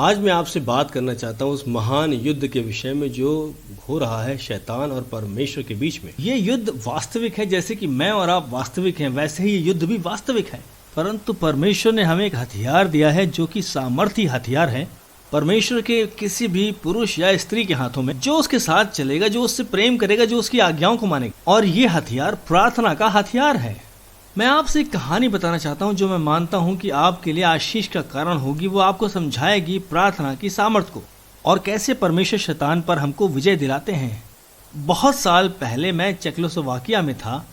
आज मैं आपसे बात करना चाहता हूँ उस महान युद्ध के विषय में जो हो रहा है शैतान और परमेश्वर के बीच में। ये युद्ध वास्तविक है, जैसे कि मैं और आप वास्तविक हैं, वैसे ही ये युद्ध भी वास्तविक है। परंतु परमेश्वर ने हमें एक हथियार दिया है जो कि सामर्थी हथियार है। परमेश्वर के किसी भी पुरुष या स्त्री के हाथों में, जो उसके साथ चलेगा, जो उससे प्रेम करेगा, जो उसकी आज्ञाओं को मानेगा। और ये हथियार प्रार्थना का हथियार है। मैं आपसे एक कहानी बताना चाहता हूँ जो मैं मानता हूँ कि आपके लिए आशीष का कारण होगी। वो आपको समझाएगी प्रार्थना की सामर्थ्य को और कैसे परमेश्वर शैतान पर हमको विजय दिलाते हैं। बहुत साल पहले मैं चेकोस्लोवाकिया में था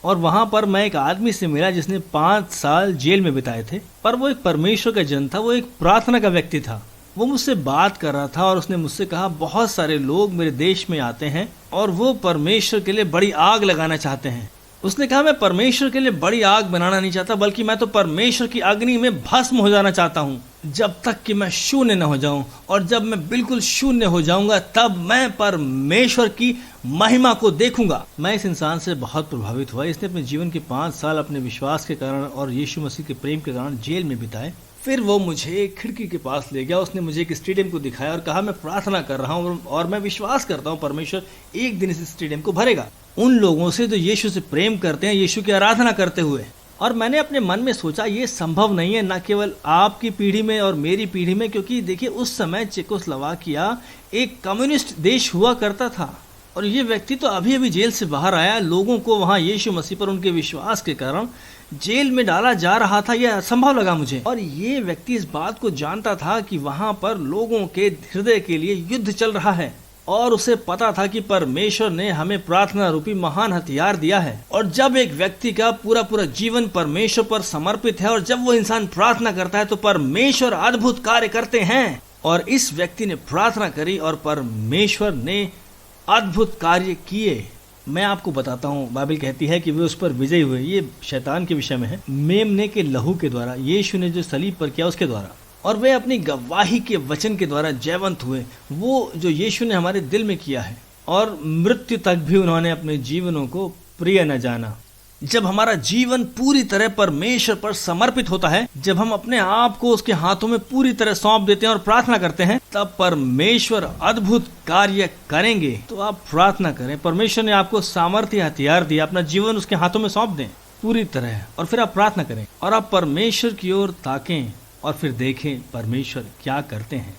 और वहाँ पर मैं एक आदमी से मिला जिसने 5 साल जेल में बिताए थे। पर वो एक परमेश्वर का जन था, वो एक प्रार्थना का व्यक्ति था। वो मुझसे बात कर रहा था और उसने मुझसे कहा, बहुत सारे लोग मेरे देश में आते हैं और वो परमेश्वर के लिए बड़ी आग लगाना चाहते हैं। उसने कहा, मैं परमेश्वर के लिए बड़ी आग बनाना नहीं चाहता, बल्कि मैं तो परमेश्वर की अग्नि में भस्म हो जाना चाहता हूँ, जब तक कि मैं शून्य न हो जाऊं। और जब मैं बिल्कुल शून्य हो जाऊंगा तब मैं परमेश्वर की महिमा को देखूंगा। मैं इस इंसान से बहुत प्रभावित हुआ। इसने अपने जीवन के 5 साल अपने विश्वास के कारण और यीशु मसीह के प्रेम के कारण जेल में बिताए। फिर वो मुझे एक खिड़की के पास ले गया। उसने मुझे एक स्टेडियम को दिखाया और कहा, मैं प्रार्थना कर रहा हूँ और मैं विश्वास करता हूँ परमेश्वर एक दिन इस स्टेडियम को भरेगा उन लोगों से जो यीशु से प्रेम करते हैं, यीशु की आराधना करते हुए। और मैंने अपने मन में सोचा, ये संभव नहीं है, न केवल आपकी पीढ़ी में और मेरी पीढ़ी में, क्योंकि देखिए उस समय चेकोस्लोवाकिया एक कम्युनिस्ट देश हुआ करता था और ये व्यक्ति तो अभी अभी जेल से बाहर आया। लोगों को वहाँ यीशु मसीह पर उनके विश्वास के कारण जेल में डाला जा रहा था। यह असंभव लगा मुझे। और ये व्यक्ति इस बात को जानता था कि वहाँ पर लोगों के हृदय के लिए युद्ध चल रहा है और उसे पता था कि परमेश्वर ने हमें प्रार्थना रूपी महान हथियार दिया है। और जब एक व्यक्ति का पूरा पूरा जीवन परमेश्वर पर समर्पित है और जब वो इंसान प्रार्थना करता है तो परमेश्वर अद्भुत कार्य करते हैं। और इस व्यक्ति ने प्रार्थना करी और परमेश्वर ने अद्भुत कार्य किए। मैं आपको बताता हूँ, बाइबल कहती है कि वे उस पर विजयी हुए। ये शैतान के विषय में है। मेमने के लहू के द्वारा, यीशु ने जो सलीब पर किया उसके द्वारा, और वे अपनी गवाही के वचन के द्वारा जयवंत हुए। वो जो यीशु ने हमारे दिल में किया है, और मृत्यु तक भी उन्होंने अपने जीवनों को प्रिय न जाना। जब हमारा जीवन पूरी तरह परमेश्वर पर समर्पित होता है, जब हम अपने आप को उसके हाथों में पूरी तरह सौंप देते हैं और प्रार्थना करते हैं, तब परमेश्वर अद्भुत कार्य करेंगे। तो आप प्रार्थना करें। परमेश्वर ने आपको सामर्थ्य हथियार दिया, अपना जीवन उसके हाथों में सौंप दें पूरी तरह, और फिर आप प्रार्थना करें और आप परमेश्वर की ओर ताकें और फिर देखें परमेश्वर क्या करते हैं।